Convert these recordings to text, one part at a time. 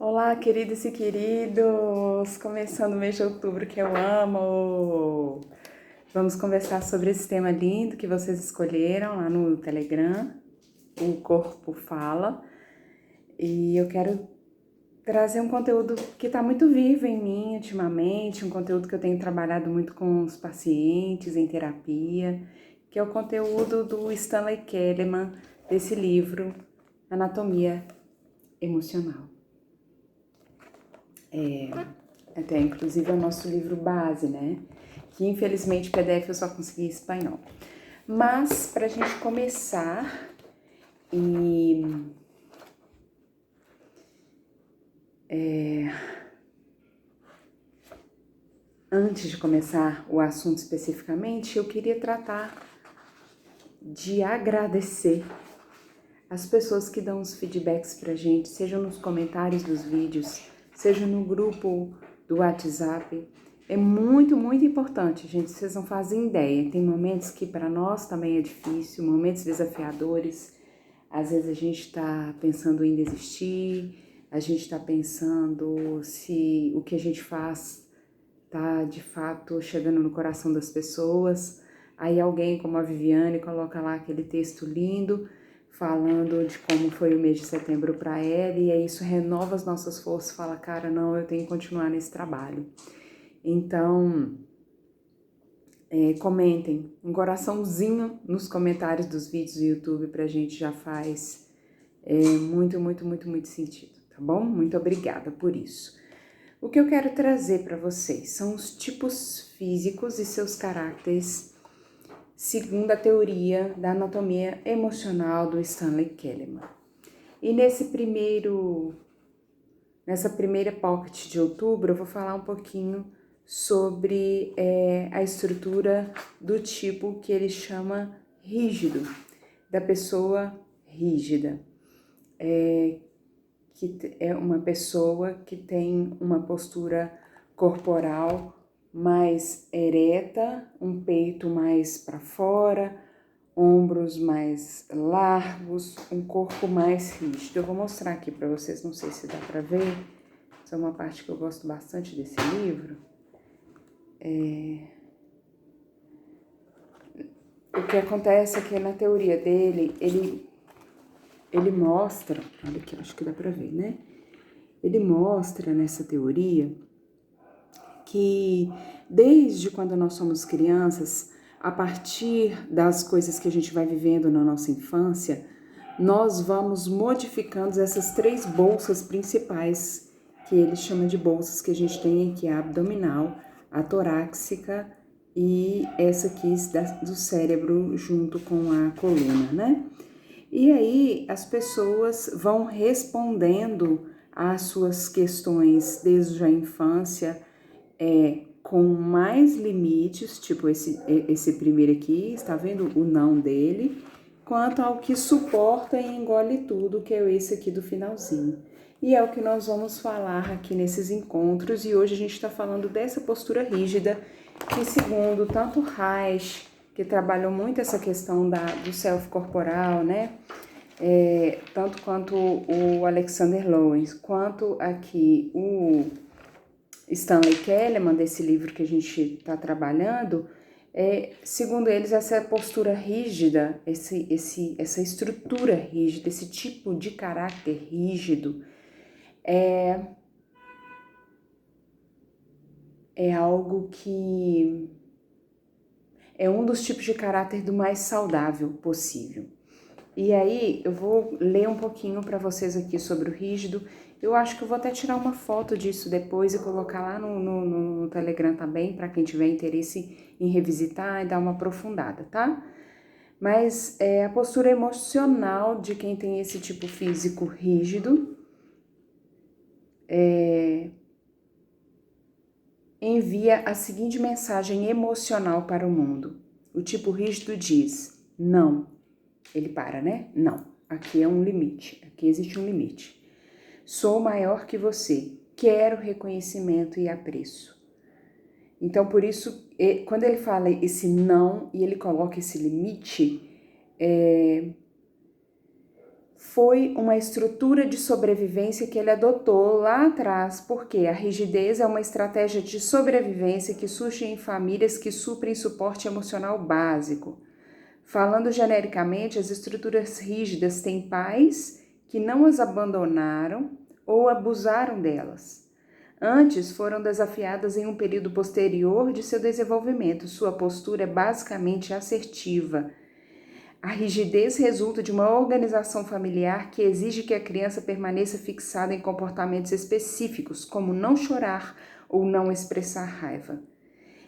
Olá, queridos e queridos! Começando o mês de outubro que eu amo! Vamos conversar sobre esse tema lindo que vocês escolheram lá no Telegram, O Corpo Fala. E eu quero trazer um conteúdo que está muito vivo em mim ultimamente, um conteúdo que eu tenho trabalhado muito com os pacientes em terapia, que é o conteúdo do Stanley Keleman, desse livro, Anatomia Emocional. Até inclusive é o nosso livro base, né? Que infelizmente PDF eu só consegui em espanhol. Mas para a gente começar e antes de começar o assunto especificamente, eu queria tratar de agradecer as pessoas que dão os feedbacks pra gente, seja nos comentários dos vídeos, seja no grupo do WhatsApp. É muito, muito importante, gente. Vocês não fazem ideia. Tem momentos que para nós também é difícil, momentos desafiadores. Às vezes a gente está pensando em desistir, a gente está pensando se o que a gente faz tá de fato chegando no coração das pessoas. Aí alguém como a Viviane coloca lá aquele texto lindo falando de como foi o mês de setembro para ela, e aí isso renova as nossas forças, fala, cara, não, eu tenho que continuar nesse trabalho. Então, comentem, um coraçãozinho nos comentários dos vídeos do YouTube pra gente já faz muito, muito, muito, muito sentido, tá bom? Muito obrigada por isso. O que eu quero trazer para vocês são os tipos físicos e seus caracteres, segundo a teoria da anatomia emocional do Stanley Keleman. E nessa primeira pocket de outubro, eu vou falar um pouquinho sobre a estrutura do tipo que ele chama rígido, da pessoa rígida. Que é uma pessoa que tem uma postura corporal mais ereta, um peito mais para fora, ombros mais largos, um corpo mais rígido. Eu vou mostrar aqui para vocês, não sei se dá para ver. Essa é uma parte que eu gosto bastante desse livro. O que acontece é que na teoria dele, ele mostra, olha aqui, acho que dá para ver, né? Ele mostra nessa teoria que desde quando nós somos crianças, a partir das coisas que a gente vai vivendo na nossa infância, nós vamos modificando essas três bolsas principais, que ele chama de bolsas que a gente tem aqui, a abdominal, a torácica e essa aqui do cérebro junto com a coluna, né? E aí as pessoas vão respondendo às suas questões desde a infância, com mais limites, tipo esse primeiro aqui, está vendo o não dele, quanto ao que suporta e engole tudo, que é esse aqui do finalzinho. E é o que nós vamos falar aqui nesses encontros, e hoje a gente está falando dessa postura rígida, que segundo tanto Reich, que trabalhou muito essa questão do self corporal, né? Tanto quanto o Alexander Lowen, quanto aqui o Stanley Keleman, desse livro que a gente está trabalhando, segundo eles, essa postura rígida, essa estrutura rígida, esse tipo de caráter rígido, é algo que é um dos tipos de caráter do mais saudável possível. E aí eu vou ler um pouquinho para vocês aqui sobre o rígido. Eu acho que eu vou até tirar uma foto disso depois e colocar lá no Telegram também, para quem tiver interesse em revisitar e dar uma aprofundada, tá? Mas a postura emocional de quem tem esse tipo físico rígido envia a seguinte mensagem emocional para o mundo. O tipo rígido diz: não. Ele para, né? Não. Aqui é um limite. Aqui existe um limite. Sou maior que você. Quero reconhecimento e apreço. Então, por isso, quando ele fala esse não e ele coloca esse limite, foi uma estrutura de sobrevivência que ele adotou lá atrás, porque a rigidez é uma estratégia de sobrevivência que surge em famílias que suprem suporte emocional básico. Falando genericamente, as estruturas rígidas têm pais que não as abandonaram ou abusaram delas. Antes, foram desafiadas em um período posterior de seu desenvolvimento. Sua postura é basicamente assertiva. A rigidez resulta de uma organização familiar que exige que a criança permaneça fixada em comportamentos específicos, como não chorar ou não expressar raiva.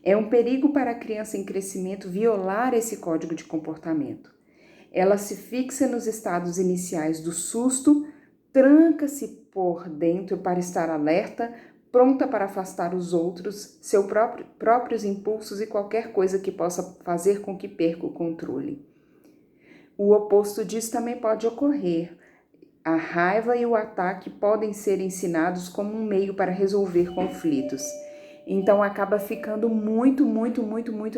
É um perigo para a criança em crescimento violar esse código de comportamento. Ela se fixa nos estados iniciais do susto, tranca-se por dentro para estar alerta, pronta para afastar os outros, seus próprios impulsos e qualquer coisa que possa fazer com que perca o controle. O oposto disso também pode ocorrer. A raiva e o ataque podem ser ensinados como um meio para resolver conflitos. Então acaba ficando muito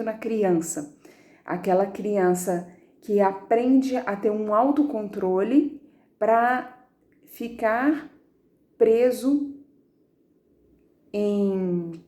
na criança. Aquela criança que aprende a ter um autocontrole para ficar preso em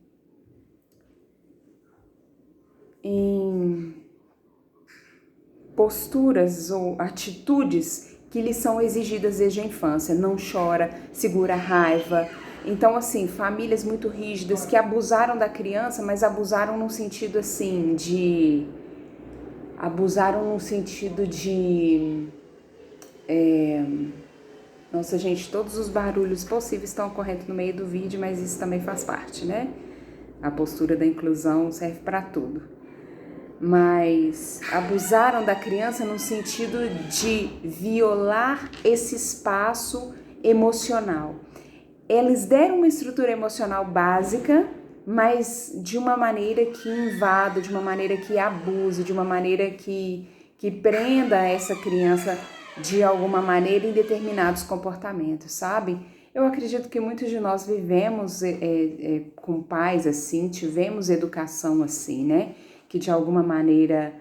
posturas ou atitudes que lhe são exigidas desde a infância. Não chora, segura a raiva. Então, assim, famílias muito rígidas que abusaram da criança, mas abusaram no sentido assim de... Nossa, gente, todos os barulhos possíveis estão ocorrendo no meio do vídeo, mas isso também faz parte, né? A postura da inclusão serve para tudo. Mas abusaram da criança no sentido de violar esse espaço emocional. Eles deram uma estrutura emocional básica, mas de uma maneira que invada, de uma maneira que abuse, de uma maneira que prenda essa criança de alguma maneira em determinados comportamentos, sabe? Eu acredito que muitos de nós vivemos com pais assim, tivemos educação assim, né? Que de alguma maneira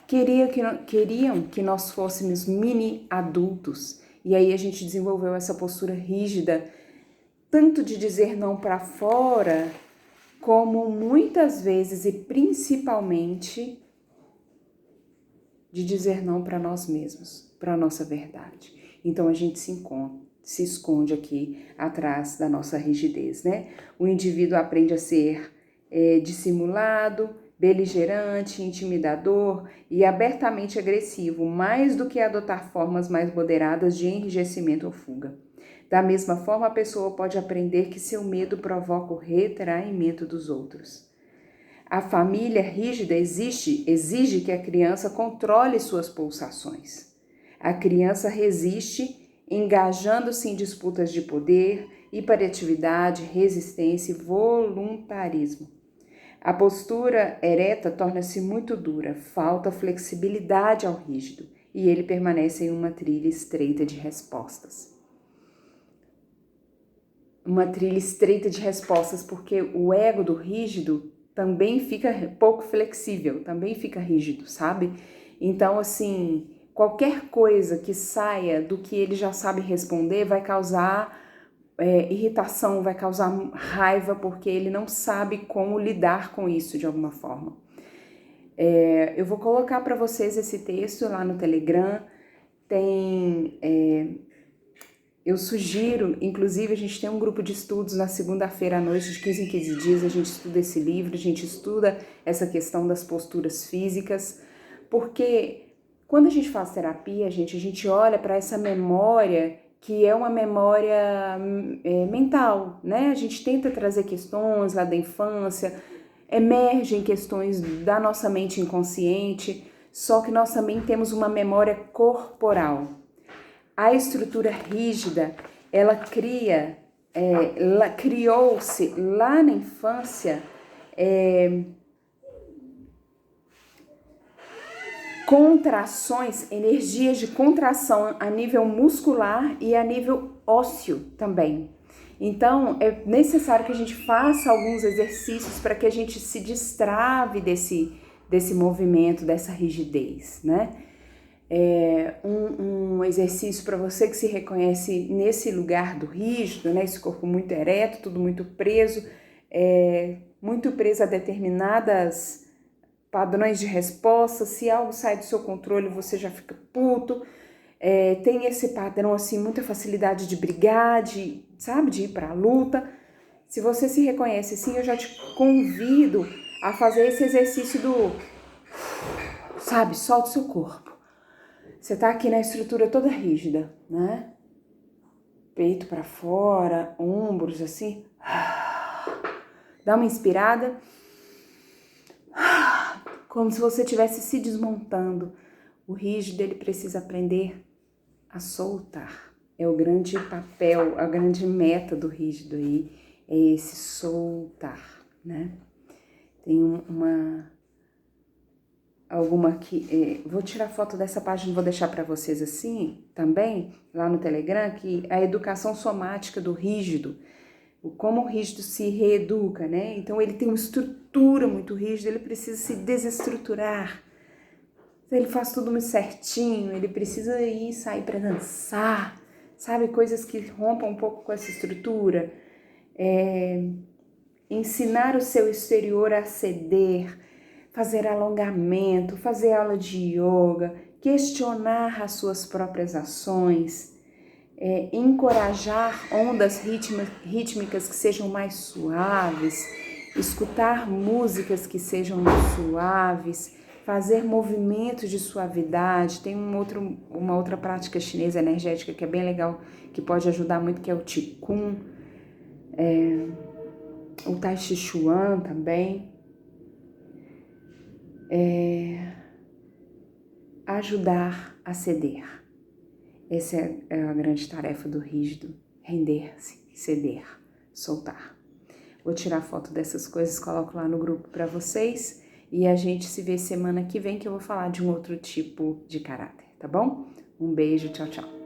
queriam que nós fôssemos mini adultos. E aí a gente desenvolveu essa postura rígida, tanto de dizer não para fora, como muitas vezes e principalmente de dizer não para nós mesmos, para a nossa verdade. Então a gente se esconde aqui atrás da nossa rigidez, né? O indivíduo aprende a ser dissimulado, beligerante, intimidador e abertamente agressivo, mais do que adotar formas mais moderadas de enrijecimento ou fuga. Da mesma forma, a pessoa pode aprender que seu medo provoca o retraimento dos outros. A família rígida exige que a criança controle suas pulsações. A criança resiste, engajando-se em disputas de poder, hiperatividade, resistência e voluntarismo. A postura ereta torna-se muito dura, falta flexibilidade ao rígido e ele permanece em uma trilha estreita de respostas. Uma trilha estreita de respostas porque o ego do rígido também fica pouco flexível, também fica rígido, sabe? Então, assim, qualquer coisa que saia do que ele já sabe responder vai causar irritação, vai causar raiva, porque ele não sabe como lidar com isso de alguma forma. Eu vou colocar para vocês esse texto lá no Telegram. Eu sugiro, inclusive a gente tem um grupo de estudos na segunda-feira à noite, de 15 em 15 dias, a gente estuda esse livro, a gente estuda essa questão das posturas físicas, porque quando a gente faz terapia, a gente olha para essa memória que é uma memória mental, né? A gente tenta trazer questões lá da infância, emergem questões da nossa mente inconsciente, só que nós também temos uma memória corporal. A estrutura rígida, ela criou-se lá na infância contrações, energias de contração a nível muscular e a nível ósseo também. Então, é necessário que a gente faça alguns exercícios para que a gente se destrave desse movimento, dessa rigidez, né? Um exercício para você que se reconhece nesse lugar do rígido, né? Esse corpo muito ereto, tudo muito preso, muito preso a determinadas padrões de resposta. Se algo sai do seu controle, você já fica puto. Tem esse padrão, assim, muita facilidade de brigar, de ir pra luta. Se você se reconhece assim, eu já te convido a fazer esse exercício solta o seu corpo. Você tá aqui na estrutura toda rígida, né? Peito pra fora, ombros assim. Dá uma inspirada. Como se você estivesse se desmontando. O rígido, ele precisa aprender a soltar. É o grande papel, a grande meta do rígido aí, é esse soltar, né? Tem alguma aqui, vou tirar foto dessa página, vou deixar para vocês assim, também, lá no Telegram, que a educação somática do rígido, como o rígido se reeduca, né? Então ele tem uma estrutura muito rígida, ele precisa se desestruturar. Ele faz tudo muito certinho, ele precisa sair para dançar, sabe? Coisas que rompam um pouco com essa estrutura. Ensinar o seu exterior a ceder, fazer alongamento, fazer aula de yoga, questionar as suas próprias ações, encorajar ondas rítmicas que sejam mais suaves, escutar músicas que sejam suaves, fazer movimentos de suavidade. Tem uma outra prática chinesa energética que é bem legal, que pode ajudar muito, que é o Qigong, o Tai Chi Chuan também. Ajudar a ceder. Essa é a grande tarefa do rígido, render-se, ceder, soltar. Vou tirar foto dessas coisas, coloco lá no grupo para vocês e a gente se vê semana que vem, que eu vou falar de um outro tipo de caráter, tá bom? Um beijo, tchau, tchau.